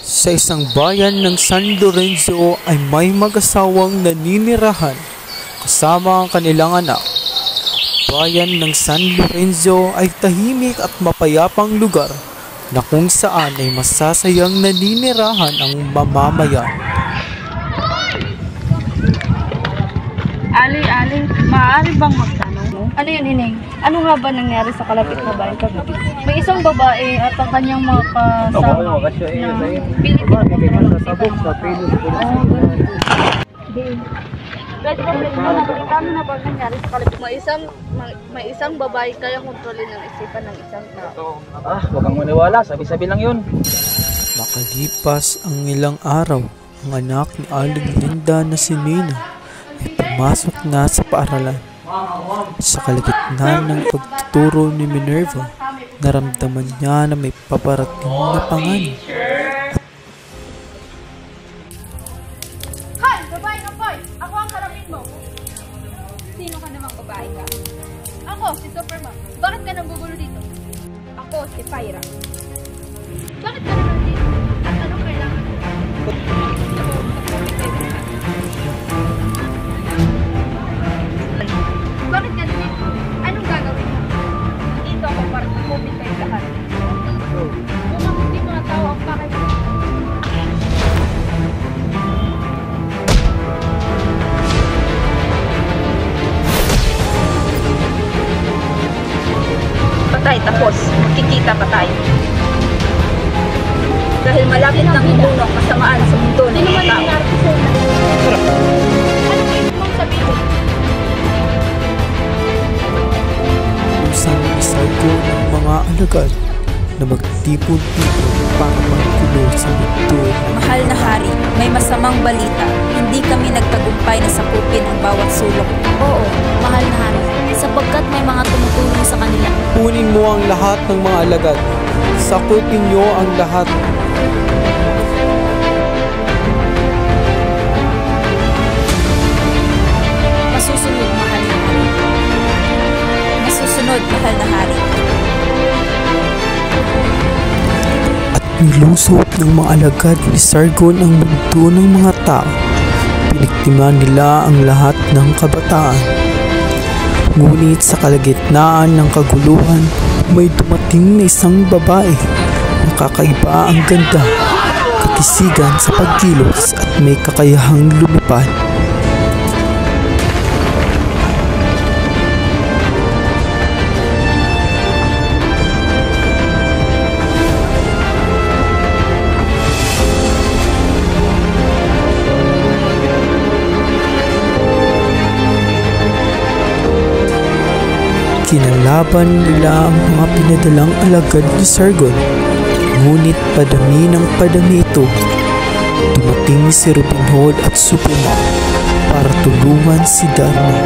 Sa isang bayan ng San Lorenzo ay may mag-asawang naninirahan kasama ang kanilang anak. Bayan ng San Lorenzo ay tahimik at mapayapang lugar na kung saan ay masasayang naninirahan ang mamamayan. Ali, maaari bang magtanong? Ano yun, Ining? Ano nga ba nangyari sa kalapit na bayan kagabi? May isang babae at ang kanyang mga kasama na pilit Kami na ba nangyari sa kalapit? May isang babae kaya kontrolin ang isipan ng isang tao. Huwag kang maniwala, sabi-sabi lang yun. Makalipas ang ilang araw, ang anak ni Aling Linda na si Nina ay pumasok na sa paaralan. Sa kalagitnaan ng pagtuturo ni Minerva, naramdaman niya na may paparating na panganib. Hay! Babae ka, boy! Ako ang harapin mo! Sino ka namang babae ka? Ako, si Superman. Bakit ka nagugulo dito? Ako, si Pyra. Bakit ka naman dito? At anong kailangan mo? Bakit ka dito? Anong gagawin mo? Dito ako para kumupit kayo lahat. Kung hindi mga tao ang pakay mo. Patay, tapos magkikita pa tayo. Dahil malapit nang ibuno ang kasamaan sa mundo ng mga tao. Ano kayo mong sabihin? Isang isargo ng mga alagad na magtipon-tipon para magkulo sa mundo. Mahal na hari, may masamang balita. Hindi kami nagtagumpay na sakupin ang bawat sulok. Oo, mahal na hari, sapagkat may mga tumutulong sa kanila. Kunin mo ang lahat ng mga alagad. Sakupin niyo ang lahat. Masusunod, mahal na hari. Masusunod, mahal na hari. At nilusot ng mga alagad ni Sargon ang mundo ng mga tao. Piniktima nila ang lahat ng kabataan. Ngunit sa kalagitnaan ng kaguluhan, may dumating na isang babae. Nakakaiba ang ganda, katisigan sa pagkilos at may kakayahang lumipad. Kinalaban nila ang mga pinadalang alagad ni Sargon. Ngunit padami ng padami ito. Dumating si Robin Hood at Superman para tulungan si Dharma.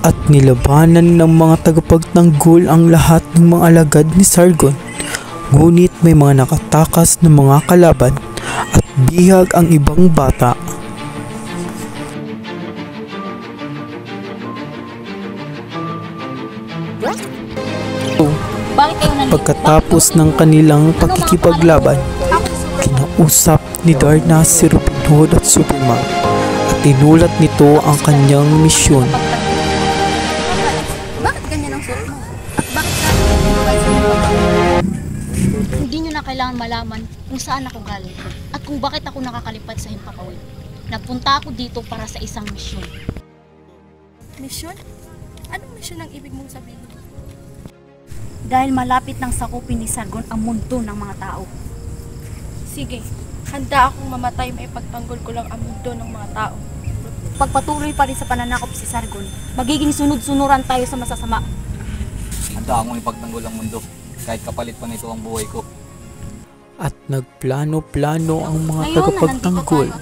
At nilabanan ng mga tagapagtanggol ang lahat ng mga alagad ni Sargon. Ngunit may mga nakatakas na mga kalaban at bihag ang ibang bata. Pagkatapos ng kanilang pagkikipaglaban, kinausap ni Darna si Robin Hood at Superman at inulat nito ang kanyang misyon. Bakit ganyan ang suot mo? At bakit hindi nyo na kailangan malaman kung saan ako galing at kung bakit ako nakakalipad sa Himpapawid. Nagpunta ako dito para sa isang misyon. Misyon? Anong misyon ang ibig mong sabihin? Dahil malapit nang sakupin ni Sargon ang mundo ng mga tao. Sige, handa akong mamatay may pagtanggol ko lang ang mundo ng mga tao. Pagpatuloy pa rin sa pananakop si Sargon, magiging sunod-sunuran tayo sa masasama. Handa akong ipagtanggol ang mundo, kahit kapalit pa nito ang buhay ko. At nagplano-plano ang mga tagapagtanggol.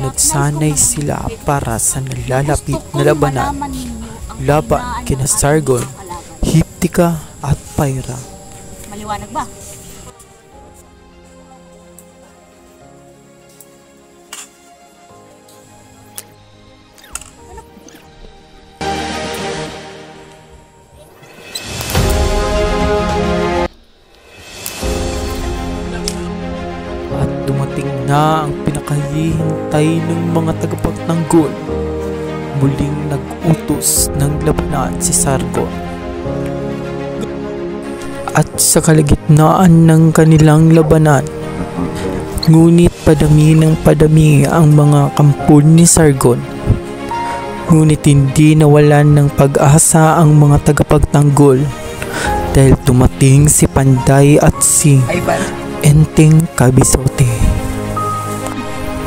Nagsanay sila para sa nalalapit na labanan laban kina Sargon, Hiptika at Pyra. Maliwanag ba? Dumating na ang pinakahihintay ng mga tagapagtanggol. Muling nag-utos ng labanan si Sargon. At sa kalagitnaan ng kanilang labanan, ngunit padami ng padami ang mga kampon ni Sargon. Ngunit hindi nawalan ng pag-asa ang mga tagapagtanggol dahil dumating si Panday at si Enteng Kabisote.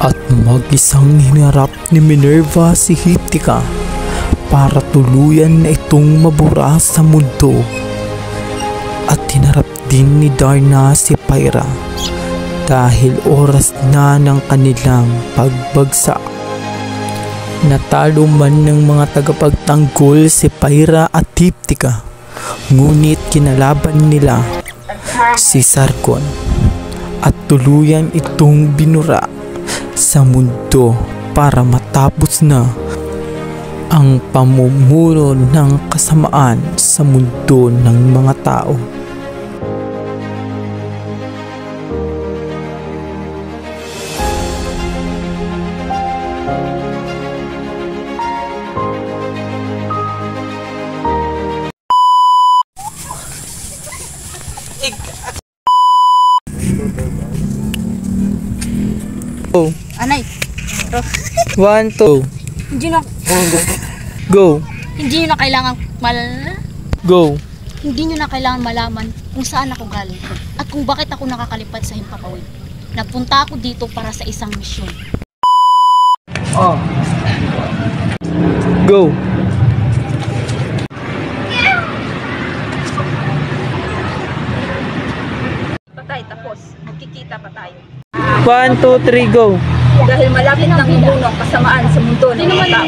At mag-isang hinarap ni Minerva si Hiptika para tuluyan na itong mabura sa mundo. At hinarap din ni Darna si Pyra dahil oras na ng kanilang pagbagsak. Natalo man ng mga tagapagtanggol si Pyra at Hiptika, ngunit kinalaban nila si Sargon at tuluyan itong binura sa mundo para matapos na ang pamumuno ng kasamaan sa mundo ng mga tao. Go. Anay, 1, 2, hindi na, go, hindi nyo na kailangan go. hindi nyo na kailangan malaman kung saan ako galing at kung bakit ako nakakalipad sa Himpapawid. Nagpunta ako dito para sa isang misyon. Go. Patay, tapos. Magkikita pa tayo. 1, 2, 3, go. Dahil malapit ng bumuno ang kasamaan sa mundo ng mga tao.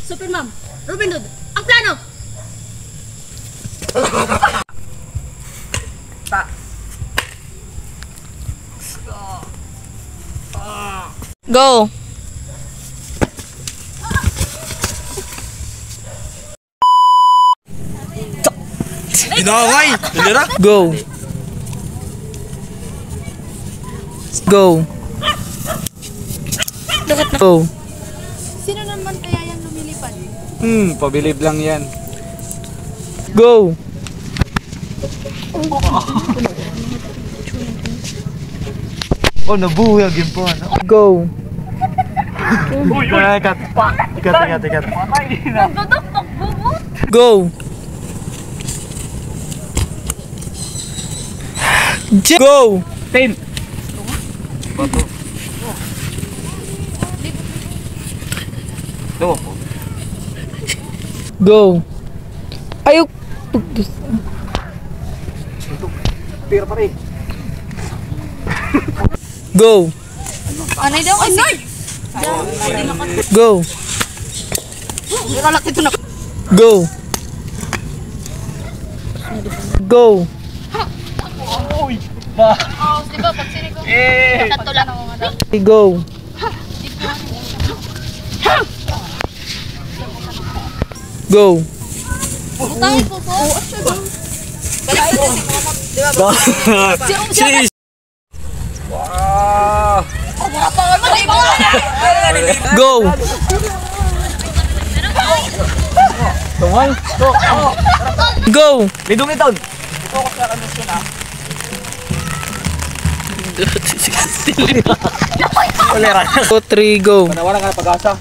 Super Mom, Robin Hood, ang plano! Go! Go. Go. Go. Sino naman kaya yung lumilipad? Pabilib lang yan. Go. Oh, nabuhag yun po, ano? Go. Ikat. Go. Go. 10. Bato. Ito. Go. Ayok. Tira pa rin. Go. Anay daw kasi. Go. Go. Go. Oh, di ba pag sinigaw? Tatlo lang ako nga daw. Go. Go. Butangin po po. Cheese! Wow! Go. Tungay! Go. Lidong ito! 2, 3, go. Panawalan ka ng pag-asa.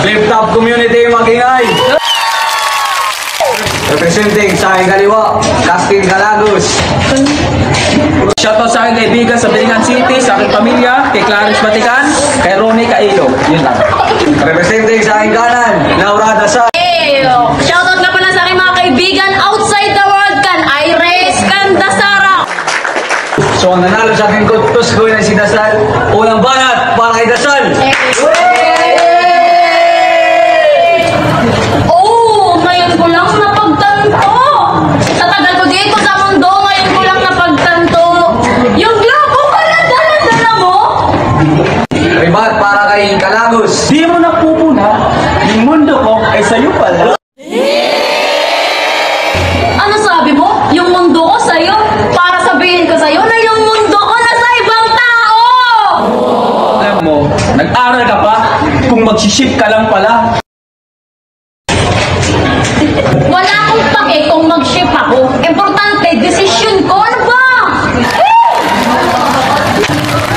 Flip-top community magingay! Representing sa aking kaliwa, Dustin Galagos. Shoutout sa aking kaibigan sa Bilingan City, sa aking pamilya, kay Clarence Batican, kay Ronnie Cailo. Yun lang. Representing sa aking kanan, Laura Dasal. Shoutout nga pala sa aking mga kaibigan outside the world kan Iris, kan Dasara, So ang nanalo sa aking kutos ko ay si Dasal. Unang banat para kay Dasal. Oo, ngayon ko lang napagtanto. Sa tagal ko dito sa mundo, ngayon ko lang napagtanto. Yung globo ka na dala mo? Ribat para kay Kalagos. Di mo napupuna, yung mundo ko ay sa'yo pala. Ano sabi mo? Yung mundo ko sa'yo? Para sabihin ko sa'yo na yung mundo ko nasa ibang tao! Alam mo, nag-aral ka pa? Kung mag-ship ka lang pala. Wala akong pake kung mag-ship ako. Importante, desisyon ko. Ano ba?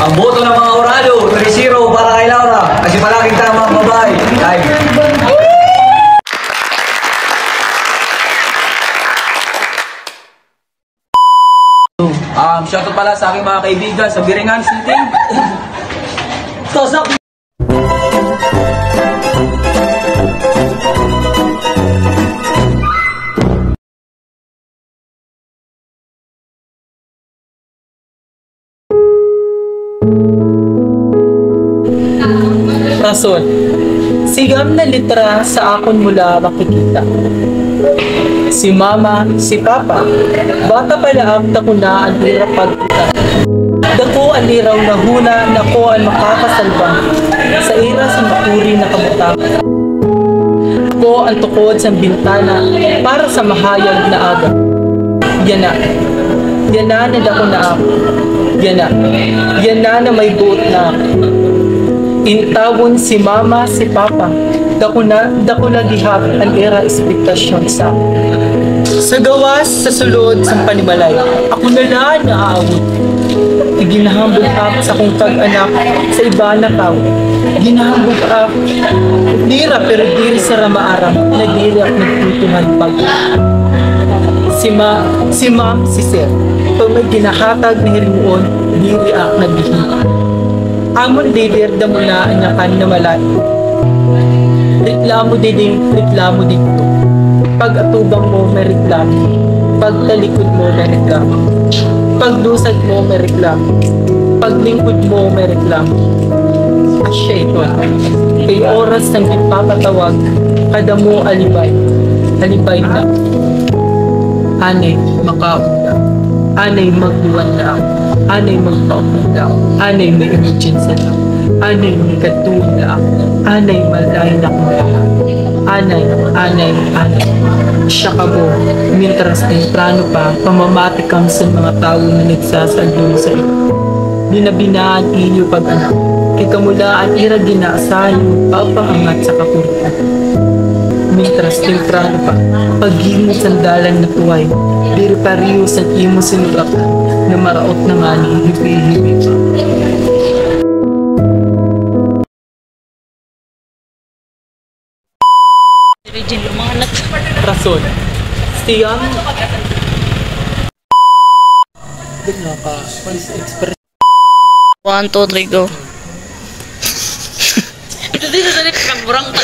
Ang boto ng mga orado, 3-0 para kay Laura. Kasi palaging tama ang babae. Live. Shoutout pala sa aking mga kaibigan sa Biringan City. Tosak! Rason, sigam na litra sa akon mula makikita. Si mama, si papa, bata pala ang ko na ang hirap pagkita. Dako ang liraw na huna na ko ang makakasalba sa ira sa makuri na kabutak. Ko ang tukod sa bintana para sa mahayag na aga. Yan na dako na ako. Yan na may buot na ako. Intawon si mama, si papa, dako na gihap ang era ekspektasyon sa sa gawas, sa sulod, sa panibalay. Ako na lang naaawit. Ginahambog ako sa kong kag-anak sa iba na tao. Ginahambog ako. Dira pero diri sa ramaaram na diri ako nagtutungan pag. Si ma'am, si sir. Pag may ginahatag na hirmuon, diri ako nagbihita. Amon didirda mo na anyakan na malay. Reklamo dito. Pag atubang mo, may reklamo. Pag talikod mo, may reklamo. Pag lusad mo, may reklamo. Pag lingkod mo, may reklamo. Asya ito. Kay oras ng ipapatawag, kada mo alibay. Alibay na. Anay, makauna. Anay magbuwan na ako. Anay magpaupin na ako. Anay may emergency na ako. Anay may katuon na ako. Anay malay na ako. Anay. Siya ka mo, mintras temprano pa, pamamatikam sa mga tao na nagsasaldong sa iyo. Binabinaan iyo pag-anak. Kikamulaan ira ginaasayo, papaangat sa kapuritan. Mintras temprano pa, paghimo sandalan na tuway, diri pariyo sa imo sinulakan, na maraot na nga ni hibi-hibi pa. Rason, siyang bigla ka, express 1, 2, 3, go. Ito din sa salip, kaburang